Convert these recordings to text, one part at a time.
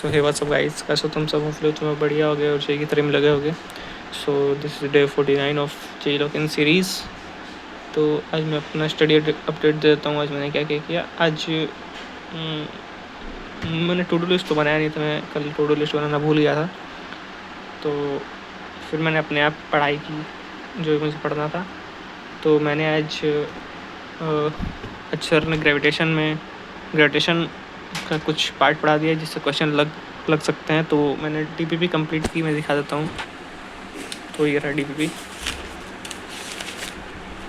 सो hey what's up guys, कैसे हो तुम सब? होपफुली तुम्हें बढ़िया हो गए और जेई की तरह में लगे होगे। So this is day 49 of JEE lock in series. तो आज मैं अपना स्टडी अपडेट देता हूँ। आज मैंने क्या क्या किया। आज मैंने टू डू लिस्ट तो बनाया नहीं था, मैं कल टू डू लिस्ट बनाना भूल गया था। तो फिर मैंने अपने आप पढ़ाई की जो मुझे पढ़ना था। तो मैंने आज सर ने ग्रेविटेशन का कुछ पार्ट पढ़ा दिया जिससे क्वेश्चन लग सकते हैं। तो मैंने डीपीपी कंप्लीट की, मैं दिखा देता हूँ। तो ये रहा डीपीपी।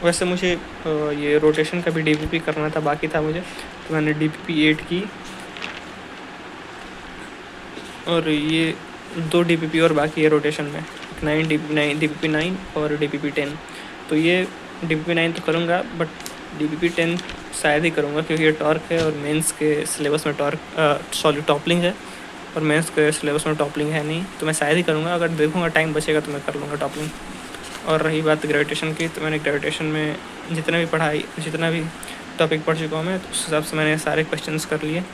वैसे मुझे ये रोटेशन का भी डीपीपी करना था, बाकी था मुझे। तो मैंने डीपीपी 8 की और ये 2 डीपीपी और बाकी है रोटेशन में, 9 डीपीपी 9 और डीपीपी 10। तो ये डीपीपी 9 तो करूँगा, बट डीपीपी 10 शायद ही करूँगा क्योंकि ये टॉर्क है और मेंस के सिलेबस में टॉपलिंग है और मेंस के सिलेबस में टॉपलिंग है नहीं। तो मैं शायद ही करूँगा, अगर देखूँगा टाइम बचेगा तो मैं कर लूँगा टॉपलिंग। और रही बात ग्रेविटेशन की, तो मैंने ग्रेविटेशन में जितना भी टॉपिक पढ़ चुका हूँ मैं, तो उस हिसाब से मैंने सारे क्वेश्चंस कर लिए।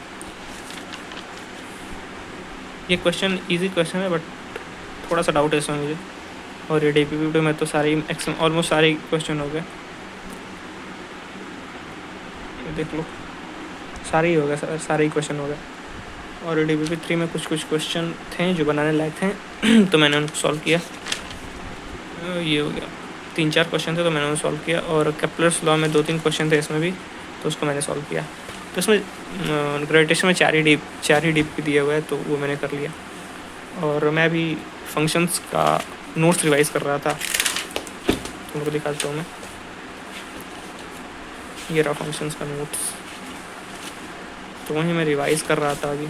ये क्वेश्चन इजी क्वेश्चन है, बट थोड़ा सा डाउट है इसमें मुझे। और ये डीपीपी में तो ऑलमोस्ट सारे क्वेश्चन हो गए, देख लो सारे ही हो गए, सारे ही क्वेश्चन हो गए। और डीपीपी 3 में कुछ क्वेश्चन थे जो बनाने लायक थे तो मैंने उनको सॉल्व किया। ये हो गया, 3-4 क्वेश्चन थे तो मैंने उनको सॉल्व किया। और केप्लर्स लॉ में 2-3 क्वेश्चन थे इसमें भी, तो उसको मैंने सॉल्व किया। तो इसमें ग्रेविटेशन में 4 ही डीप दिए हुए हैं, तो वो मैंने कर लिया। और मैं अभी फंक्शंस का नोट्स रिवाइज कर रहा था, तुमको दिखाता हूँ मैं। ये रहा फंक्शंस का नोट्स, तो वहीं मैं रिवाइज़ कर रहा था। अभी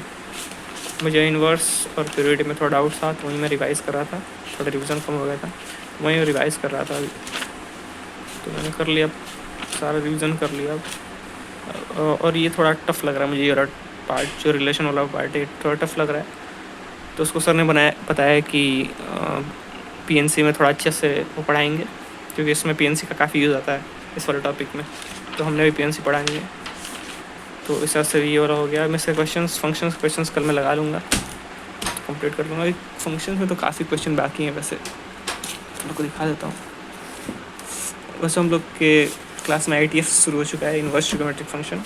मुझे इन्वर्स और प्योरिटी में थोड़ा डाउट था, तो वहीं मैं रिवाइज़ कर रहा था। थोड़ा रिवीजन कम हो गया था, वहीं रिवाइज़ कर रहा था अभी। तो मैंने कर लिया, सारा रिवीजन कर लिया। और ये थोड़ा टफ लग रहा है मुझे, ये पार्ट जो रिलेशन वाला पार्ट है थोड़ा टफ लग रहा है। तो उसको सर ने बताया कि पीएनसी में थोड़ा अच्छे से वो पढ़ाएंगे, क्योंकि इसमें पीएनसी का काफ़ी यूज़ आता है इस वाले टॉपिक में। तो हमने भी पीएनसी पढ़ा नहीं है, तो इस हिसाब से ये वाला हो गया। मैं से क्वेश्चंस कल मैं लगा लूँगा, कंप्लीट कर लूँगा। फंक्शंस में तो काफ़ी क्वेश्चन बाकी हैं, वैसे आपको दिखा देता हूँ। वैसे हम लोग के क्लास में ITF शुरू हो चुका है, इन्वर्स ट्रिग्नोमेट्रिक फंक्शन।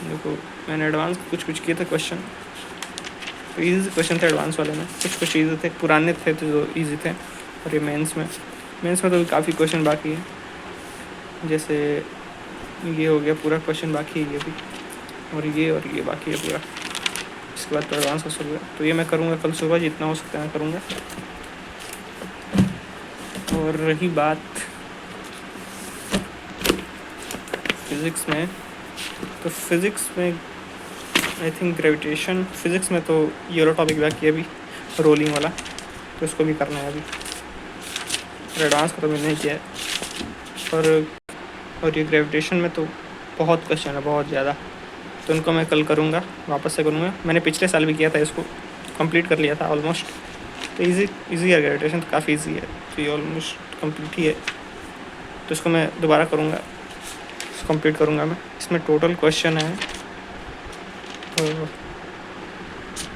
देखो मैंने एडवांस कुछ किए थे क्वेश्चन, तो ईजी क्वेश्चन थे एडवांस वाले में। कुछ ईजी थे, पुराने थे तो जो ईजी थे। और ये मेंस में तो काफ़ी क्वेश्चन बाकी है। जैसे ये हो गया पूरा क्वेश्चन बाकी है, ये भी और ये बाकी है पूरा। इसके बाद तो एडवांस का शुरू है, तो ये मैं करूँगा कल सुबह, जितना हो सकता है मैं करूँगा। और रही बात फिज़िक्स में, तो फिज़िक्स में आई थिंक ग्रेविटेशन फिज़िक्स में तो ये वाला टॉपिक बाकी है अभी, रोलिंग वाला, तो इसको भी करना है अभी। और एडवांस का तो मैंने नहीं किया है। और ये ग्रेविटेशन में तो बहुत क्वेश्चन है, बहुत ज़्यादा, तो उनको मैं कल करूँगा, वापस से करूँगा। मैंने पिछले साल भी किया था, इसको कंप्लीट कर लिया था ऑलमोस्ट। तो इजी है, ग्रेविटेशन तो काफ़ी इजी है, तो ये ऑलमोस्ट कंप्लीट ही है। तो इसको मैं दोबारा करूँगा, इसको कंप्लीट करूँगा मैं। इसमें टोटल क्वेश्चन है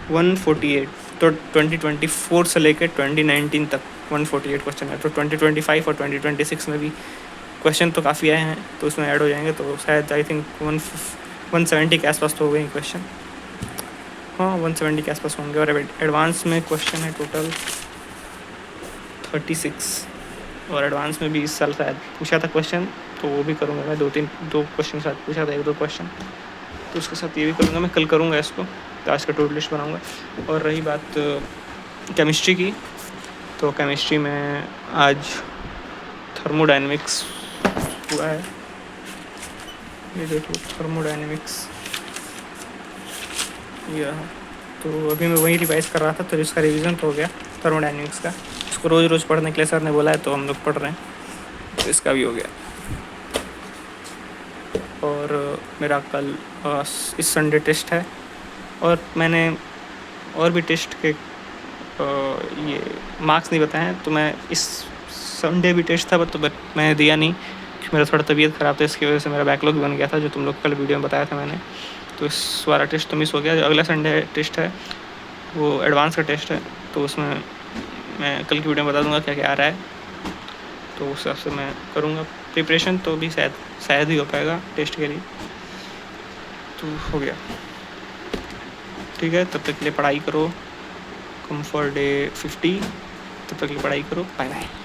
148, तो 2024 से लेकर 2019 तक 148 क्वेश्चन है। तो 2025 और 2026 में भी क्वेश्चन तो काफ़ी आए हैं, तो उसमें ऐड हो जाएंगे, तो शायद आई थिंक 170 के आसपास तो हो गए क्वेश्चन। हाँ 170 के आसपास होंगे। और एडवांस में क्वेश्चन है टोटल 36, और एडवांस में भी इस साल शायद पूछा था क्वेश्चन, तो वो भी करूँगा मैं। 2 क्वेश्चन शायद पूछा था, 1-2 क्वेश्चन, तो उसके साथ ये भी करूँगा मैं। कल करूँगा इसको, तो आज का टू डू लिस्ट बनाऊँगा। और रही बात केमिस्ट्री की, तो केमिस्ट्री में आज थर्मोडायनेमिक्स हुआ है, ये देखो थर्मोडायनेमिक्स ये रहा। तो अभी मैं वही रिवाइज़ कर रहा था, तो इसका रिवीजन तो हो गया थर्मोडायनेमिक्स का। इसको रोज़ पढ़ने के लिए सर ने बोला है, तो हम लोग पढ़ रहे हैं, तो इसका भी हो गया। और मेरा कल इस संडे टेस्ट है, और मैंने और भी टेस्ट के ये मार्क्स नहीं बताए हैं, तो मैं इस संडे भी टेस्ट था, तो मैंने दिया नहीं, मेरा थोड़ा तबीयत ख़राब था, इसकी वजह से मेरा बैकलॉग बन गया था, जो तुम लोग कल वीडियो में बताया था मैंने। तो इस वाला टेस्ट तो मिस हो गया। जो अगला संडे टेस्ट है वो एडवांस का टेस्ट है, तो उसमें मैं कल की वीडियो में बता दूंगा क्या क्या आ रहा है, तो उस हिसाब से मैं करूँगा प्रिपरेशन। तो भी शायद ही हो पाएगा टेस्ट के लिए, तो हो गया। ठीक है, तब तक के लिए पढ़ाई करो। कम फॉर डे 50, तब तक के लिए पढ़ाई करो। Bye bye.